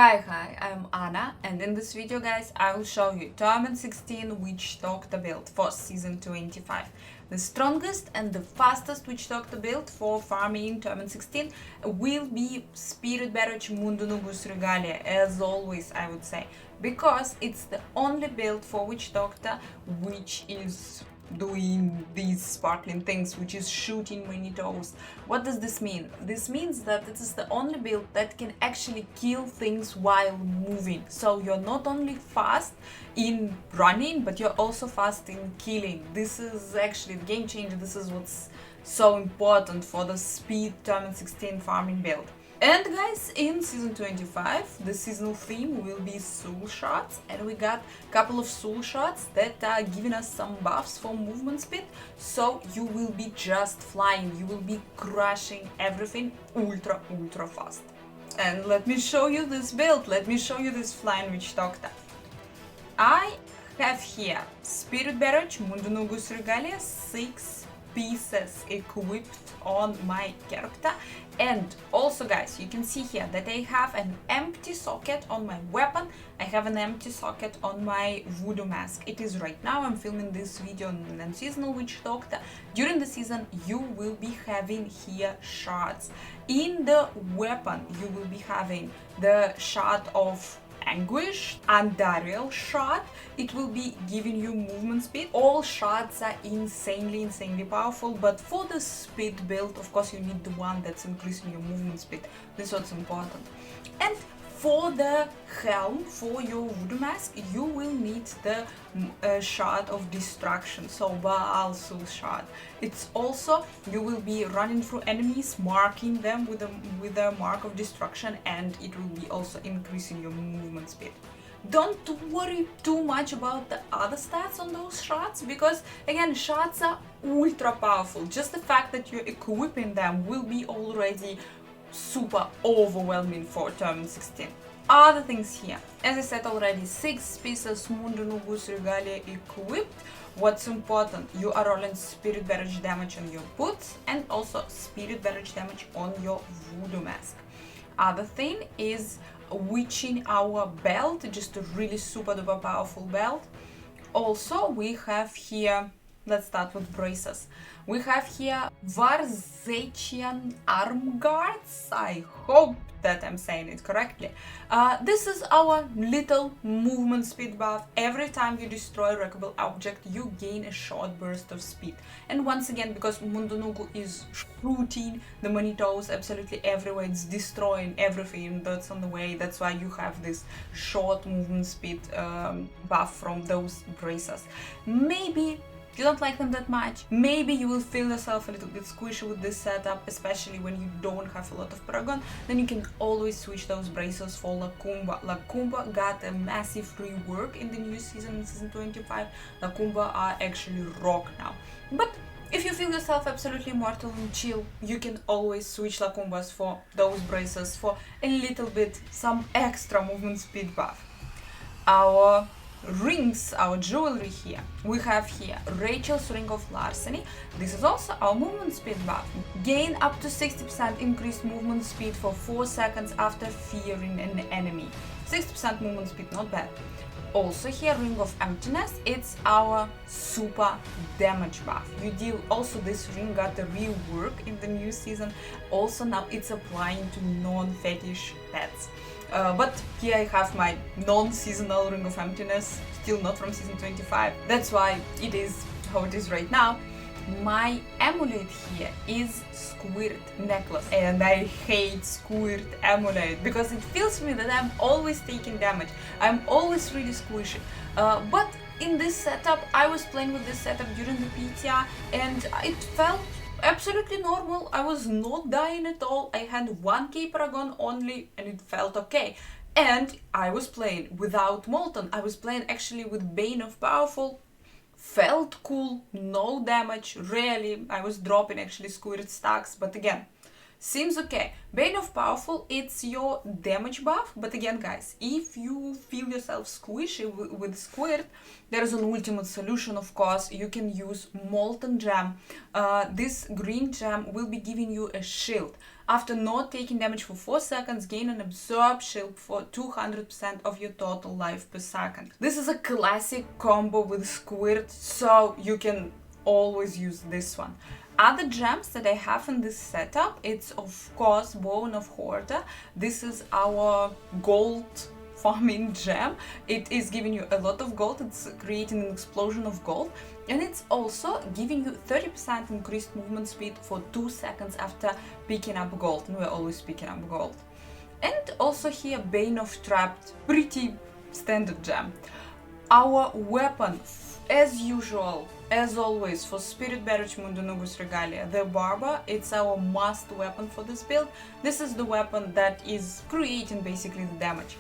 Hi, I'm Anna, and in this video, guys, I will show you T16 Witch Doctor build for Season 25. The strongest and the fastest Witch Doctor build for farming T16 will be Spirit Barrage Mundunugus Regalia, as always, I would say, because it's the only build for Witch Doctor which is doing these sparkling things, which is shooting many toes. What does this mean? This means that it is the only build that can actually kill things while moving. So you're not only fast in running, but you're also fast in killing. This is actually the game changer. This is what's so important for the speed T16 farming build. And guys, in Season 25, the seasonal theme will be soul shots, and we got a couple of soul shots that are giving us some buffs for movement speed, so you will be just flying, you will be crushing everything ultra fast. And let me show you this build, let me show you this flying witch doctor. I have here Spirit Barrage Mundunugus Regalia, 6 pieces equipped on my character, and also guys, you can see here that I have an empty socket on my weapon, I have an empty socket on my voodoo mask. It is right now, I'm filming this video on seasonal witch doctor. During the season you will be having here shards. In the weapon you will be having the shard of Anguish and Dariel shard. It will be giving you movement speed. All shards are insanely powerful, but for the speed build, of course, you need the one that's increasing your movement speed. This is what's important. And for the helm, for your voodoo mask, you will need the shard of destruction, so Baal Soul shard. It's also, you will be running through enemies, marking them with a mark of destruction, and it will be also increasing your movement speed. Don't worry too much about the other stats on those shards, because again, shards are ultra powerful. Just the fact that you're equipping them will be already super overwhelming for T16. Other things here, as I said already, 6 pieces Mundunugus Regalia equipped. What's important, you are rolling Spirit Barrage damage on your boots and also Spirit Barrage damage on your voodoo mask. Other thing is witching our belt, just a really super duper powerful belt. Also we have here, let's start with braces. We have here Varzechian arm guards. I hope that I'm saying it correctly. This is our little movement speed buff. Every time you destroy a wreckable object, you gain a short burst of speed. And once again, because Mundunugu is shooting the Manitos absolutely everywhere, it's destroying everything that's on the way. That's why you have this short movement speed buff from those braces. Maybe you don't like them that much. Maybe you will feel yourself a little bit squishy with this setup, especially when you don't have a lot of Paragon. Then you can always switch those braces for Lakumba. Lakumba got a massive rework in the new season, in Season 25. Lakumba are actually rock now. But if you feel yourself absolutely mortal and chill, you can always switch Lakumbas for those braces for a little bit, some extra movement speed buff. Our rings, our jewelry here. We have here Rachel's Ring of Larceny. This is also our movement speed buff. Gain up to 60% increased movement speed for 4 seconds after fearing an enemy. 60% movement speed, not bad. Also here, Ring of Emptiness, it's our super damage buff. You deal, also this ring got a rework in the new season. Also now it's applying to non-fetish pets. But here I have my non-seasonal Ring of Emptiness, still not from Season 25. That's why it is how it is right now. My amulet here is Squirt necklace, and I hate Squirt amulet because it feels me that I'm always taking damage. I'm always really squishy. But in this setup, I was playing with this setup during the PTR, and it felt absolutely normal. I was not dying at all. I had 1k Paragon only, and it felt okay. And I was playing without Molten. I was playing actually with Bane of Powerful. Felt cool, no damage, really. I was dropping actually Squirt stacks, but again, Seems okay. Bane of Powerful, it's your damage buff, but again guys, if you feel yourself squishy with Squirt, there is an ultimate solution, of course. You can use Molten Gem. This green gem will be giving you a shield. After not taking damage for 4 seconds, gain an absorb shield for 200% of your total life per second. This is a classic combo with Squirt, so you can always use this one. Other gems that I have in this setup, it's of course Bone of Hoarder. This is our gold farming gem. It is giving you a lot of gold, it's creating an explosion of gold, and it's also giving you 30% increased movement speed for 2 seconds after picking up gold, and we're always picking up gold. And also here Bane of Trapped, pretty standard gem. Our weapon, as usual, as always, for Spirit Barrage Mundunugus Regalia, the Barber, it's our must weapon for this build. This is the weapon that is creating basically the damage.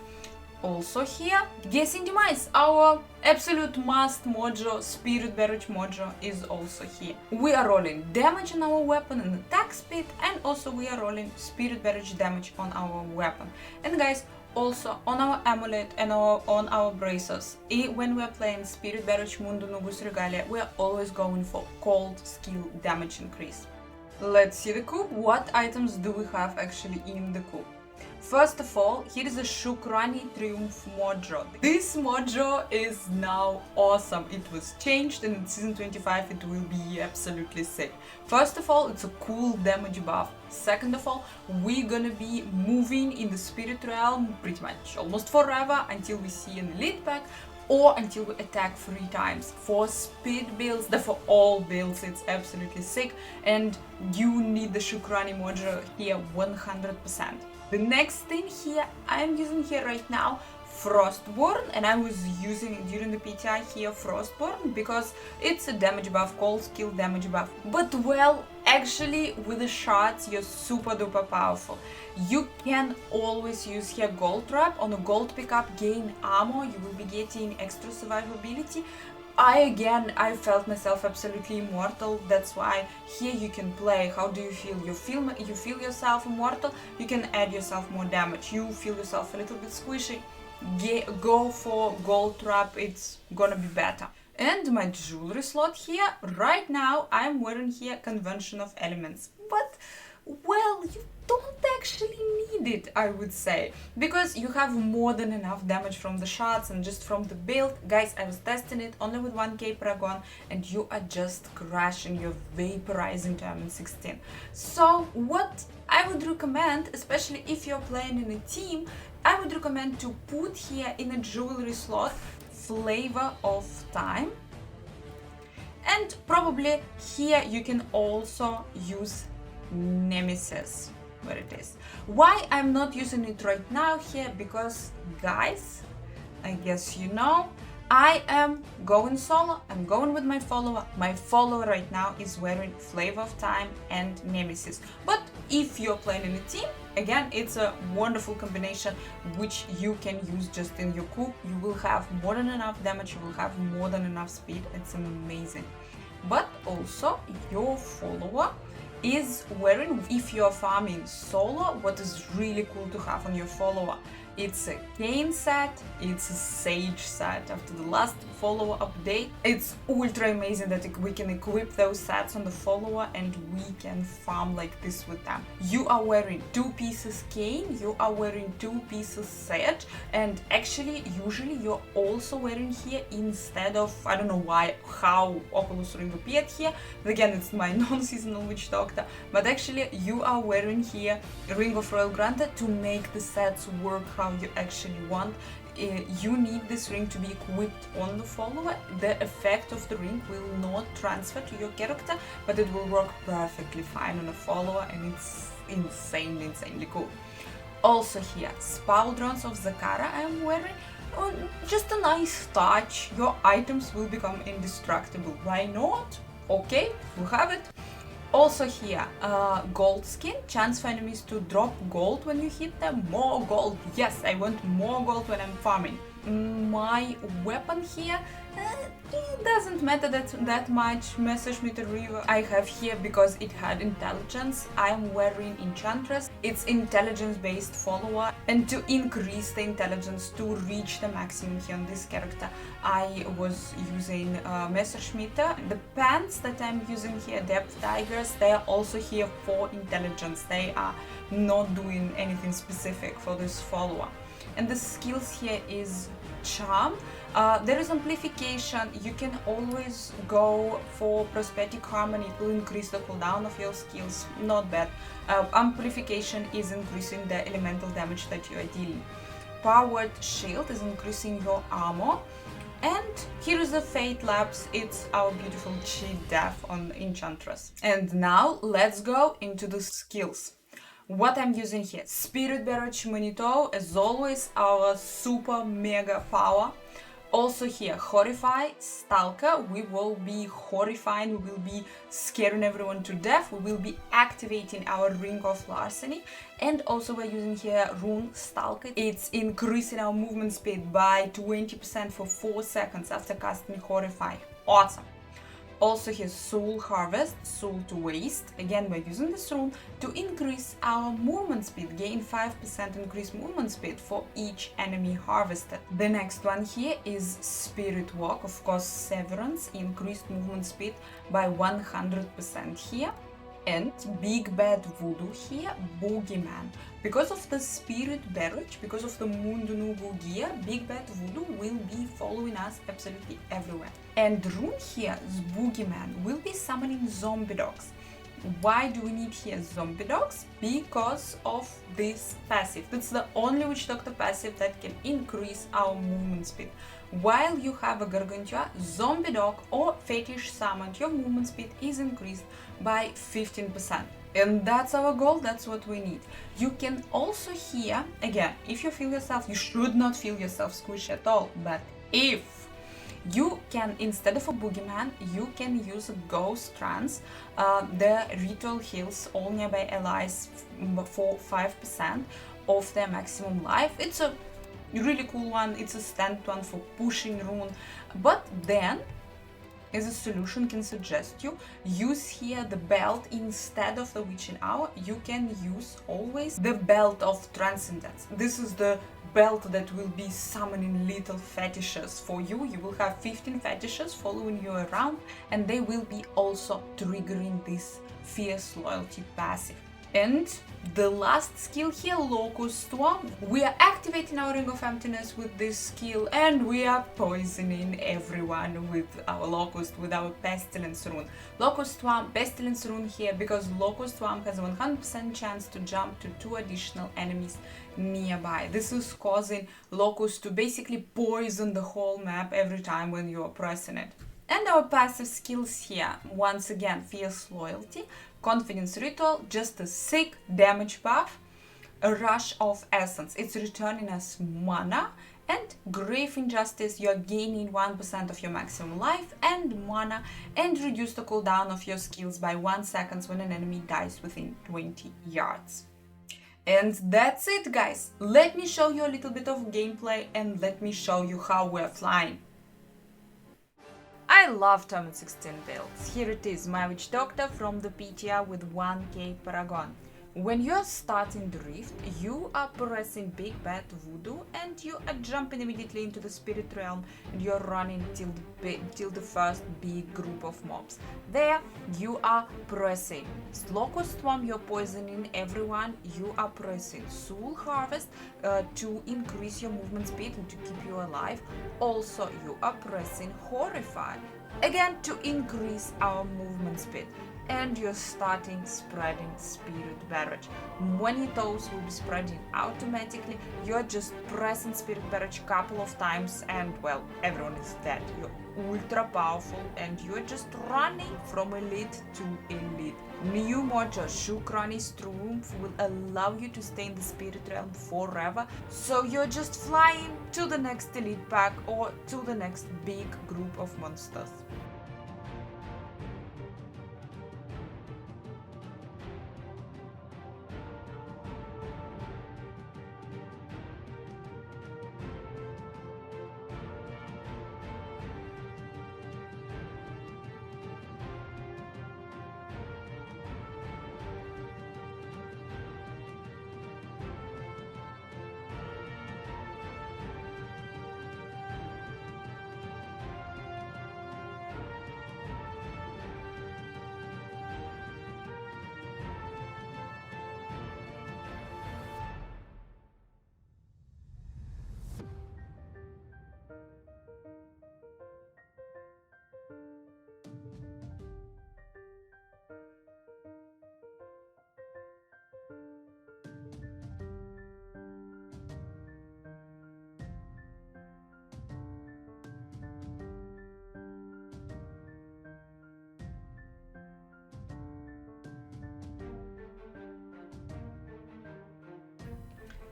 Also here, Guessing Demise, our absolute must mojo, Spirit Barrage mojo is also here. We are rolling damage on our weapon and attack speed, and also we are rolling Spirit Barrage damage on our weapon. And guys, also on our amulet and on our bracers, when we are playing Spirit Barrage Mundunugus Regalia, we are always going for cold skill damage increase. Let's see the coup. What items do we have actually in the coup? First of all, here is a Shukrani Triumph mojo. This mojo is now awesome. It was changed, and in season 25 it will be absolutely sick. First of all, it's a cool damage buff. Second of all, we're gonna be moving in the spirit realm pretty much almost forever until we see an elite pack, or until we attack 3 times. For speed builds, for all builds, it's absolutely sick, and you need the Shukrani mojo here 100%. The next thing here, I'm using here right now Frostworm, and I was using it during the PTI here Frostworm because it's a damage buff, cold skill damage buff. But well, actually with the shots you're super duper powerful. You can always use here Gold Trap. On a gold pickup, gain armor, you will be getting extra survivability. I felt myself absolutely immortal. That's why here you can play. How do you feel? You feel yourself immortal, you can add yourself more damage. You feel yourself a little bit squishy, go for Gold Trap, it's gonna be better. And my jewelry slot here, right now I'm wearing here Convention of Elements, but well, you don't actually need it, I would say, because you have more than enough damage from the shots and just from the build. Guys, I was testing it only with 1k Paragon, and you are just crashing, you're vaporizing T16. So what I would recommend, especially if you're playing in a team, I would recommend to put here in a jewelry slot Flavor of Time, and probably here you can also use Nemesis, where it is. Why I'm not using it right now here? Because guys, I guess you know, I am going solo, I'm going with my follower. My follower right now is wearing Flavor of Time and Nemesis. But if you're playing in a team, again, it's a wonderful combination which you can use just in your coup. You will have more than enough damage, you will have more than enough speed, it's amazing. But also your follower is wearing, if you're farming solo, what is really cool to have on your follower, it's a Cane set, it's a Sage set. After the last follower update, it's ultra amazing that we can equip those sets on the follower and we can farm like this with them. You are wearing 2 pieces Cane, you are wearing 2 pieces Sage, and actually usually you're also wearing here, instead of, I don't know why, how Oculus Ring appeared here, but again, it's my non-seasonal Witch Doctor, but actually you are wearing here Ring of Royal Granted to make the sets work how you actually want. You need this ring to be equipped on the follower. The effect of the ring will not transfer to your character, but it will work perfectly fine on a follower, and it's insanely cool. Also here, Spauldrons of Zakara I am wearing. Just a nice touch. Your items will become indestructible. Why not? Okay, we have it. Also here, gold skin, chance for enemies to drop gold when you hit them, more gold. Yes, I want more gold when I'm farming. My weapon here, it doesn't didn't matter that much Messerschmitt River I have here because it had intelligence. I'm wearing Enchantress. It's intelligence based follower, and to increase the intelligence to reach the maximum here on this character I was using Messerschmitt. The pants that I'm using here, Depth Tigers, they are also here for intelligence. They are not doing anything specific for this follower. And the skills here is Charm. There is amplification. You can always go for prosthetic harmony. It will increase the cooldown of your skills. Not bad. Amplification is increasing the elemental damage that you are dealing. Powered shield is increasing your armor. And here is the Fate Lapse. It's our beautiful cheat death on Enchantress. And now let's go into the skills. What I'm using here, Spirit Barrage Manito, as always, our super mega power. Also here, Horrify, Stalker, we will be horrifying, we will be scaring everyone to death, we will be activating our Ring of Larceny, and also we're using here Rune Stalker. It's increasing our movement speed by 20% for 4 seconds after casting Horrify. Awesome! Also here Soul Harvest, Soul to Waste. Again, we're using this rune to increase our movement speed, gain 5% increased movement speed for each enemy harvested. The next one here is Spirit Walk, of course Severance, increased movement speed by 100% here. And Big Bad Voodoo here, Boogeyman. Because of the Spirit Barrage, because of the Mundunugu gear, Big Bad Voodoo will be following us absolutely everywhere. And Rune here, Boogeyman, will be summoning zombie dogs. Why do we need here zombie dogs? Because of this passive. That's the only Witch Doctor passive that can increase our movement speed. While you have a Gargantua, zombie dog or fetish summoned, your movement speed is increased by 15%. And that's our goal, that's what we need. You can also here, again, if you feel yourself, you should not feel yourself squished at all, but if you can, instead of a Boogeyman, you can use a Ghost Trance. The ritual heals all nearby allies for 5% of their maximum life. It's a really cool one, it's a standard one for pushing rune, but then as a solution can suggest you use here the belt instead of the witching hour. You can use always the belt of transcendence. This is the belt that will be summoning little fetishes for you. You will have 15 fetishes following you around, and they will be also triggering this fierce loyalty passive. And the last skill here, Locust Swarm. We are activating our Ring of Emptiness with this skill, and we are poisoning everyone with our Locust, with our Pestilence rune. Locust Swarm, Pestilence rune here, because Locust Swarm has a 100% chance to jump to 2 additional enemies nearby. This is causing Locust to basically poison the whole map every time when you are pressing it. And our passive skills here, once again, Fierce Loyalty, Confidence Ritual, just a sick damage buff, a Rush of Essence, it's returning us mana, and Grave Injustice, you're gaining 1% of your maximum life and mana, and reduce the cooldown of your skills by 1 second when an enemy dies within 20 yards. And that's it, guys. Let me show you a little bit of gameplay and let me show you how we're flying. I love Tournament 16 builds. Here it is, my Witch Doctor from the PTR with 1k Paragon. When you're starting the Rift, you are pressing Big Bad Voodoo and you are jumping immediately into the Spirit Realm and you're running till the first big group of mobs. There you are pressing Locust Swarm, you're poisoning everyone, you are pressing Soul Harvest to increase your movement speed and to keep you alive. Also you are pressing Horrify, again to increase our movement speed. And you're starting spreading Spirit Barrage. Manitos will be spreading automatically. You're just pressing Spirit Barrage a couple of times and, well, everyone is dead. You're ultra powerful and you're just running from elite to elite. New mojo Shukrani's Triumph will allow you to stay in the Spirit Realm forever. So you're just flying to the next elite pack or to the next big group of monsters.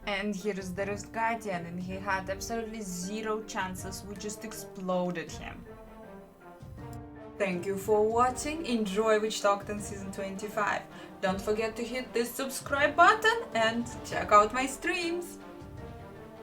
And here is the Rift Guardian, and he had absolutely zero chances, we just exploded him. Thank you for watching, enjoy Witch Doctor Season 25. Don't forget to hit the subscribe button and check out my streams!